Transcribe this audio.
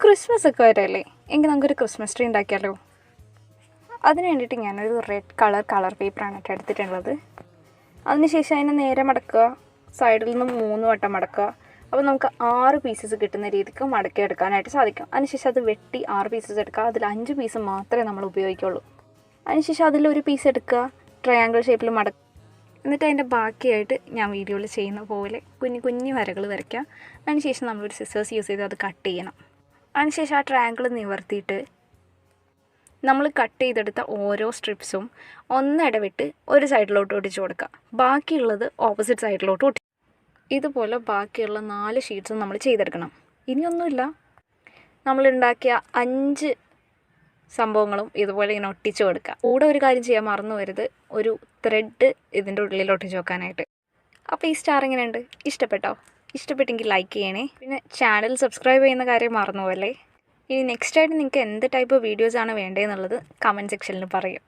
Christmas ഒക്കെ വരല്ലേ, എങ്കിൽ നമുക്കൊരു ക്രിസ്മസ് ട്രീ ഉണ്ടാക്കിയാലോ. അതിന് വേണ്ടിയിട്ട് ഞാനൊരു റെഡ് കളർ പേപ്പറാണ് കേട്ടോ എടുത്തിട്ടുള്ളത്. അതിനുശേഷം അതിനെ നേരെ മടക്കുക, സൈഡിൽ നിന്ന് 3 വട്ടം മടക്കുക. അപ്പോൾ നമുക്ക് 6 പീസസ് കിട്ടുന്ന രീതിക്ക് മടക്കി എടുക്കാനായിട്ട് സാധിക്കും. അതിനുശേഷം അത് വെട്ടി 6 പീസസ് എടുക്കുക. അതിൽ 5 പീസ് മാത്രമേ നമ്മൾ ഉപയോഗിക്കുള്ളൂ. അതിനുശേഷം അതിലൊരു പീസ് എടുക്കുക, ട്രയാങ്കിൾ ഷേപ്പിൽ മടക്കുക. എന്നിട്ട് അതിൻ്റെ ബാക്കിയായിട്ട് ഞാൻ വീഡിയോയിൽ ചെയ്യുന്ന പോലെ കുഞ്ഞു വരകൾ വരയ്ക്കുക. അതിനുശേഷം നമ്മളൊരു സിസേഴ്സ് യൂസ് ചെയ്ത് അത് കട്ട് ചെയ്യണം. അതിനുശേഷം ആ ട്രയാങ്കിൾ നിവർത്തിയിട്ട് നമ്മൾ കട്ട് ചെയ്തെടുത്ത ഓരോ സ്ട്രിപ്സും ഒന്നിടവിട്ട് ഒരു സൈഡിലോട്ട് ഒട്ടിച്ച് കൊടുക്കുക. ബാക്കിയുള്ളത് ഓപ്പോസിറ്റ് സൈഡിലോട്ട് ഒട്ടി. ഇതുപോലെ ബാക്കിയുള്ള 4 ഷീറ്റ്സും നമ്മൾ ചെയ്തെടുക്കണം. ഇനിയൊന്നുമില്ല, നമ്മളുണ്ടാക്കിയ 5 സംഭവങ്ങളും ഇതുപോലെ ഇങ്ങനെ ഒട്ടിച്ച് കൊടുക്കുക. കൂടെ ഒരു കാര്യം ചെയ്യാൻ മറന്നു വരുത്, ഒരു ത്രെഡ് ഇതിൻ്റെ ഉള്ളിൽ ഒട്ടിച്ച് വെക്കാനായിട്ട്. അപ്പോൾ ഈ സ്റ്റാർ എങ്ങനെയുണ്ട്? ഇഷ്ടപ്പെട്ടോ? ഇഷ്ടപ്പെട്ടെങ്കിൽ ലൈക്ക് ചെയ്യണേ. പിന്നെ ചാനൽ സബ്സ്ക്രൈബ് ചെയ്യുന്ന കാര്യം മറന്നു പോകല്ലേ. ഇനി നെക്സ്റ്റ് ആയിട്ട് നിങ്ങൾക്ക് എന്ത് ടൈപ്പ് വീഡിയോസാണ് വേണ്ടതെന്നുള്ളത് കമൻറ്റ് സെക്ഷനിൽ പറയും.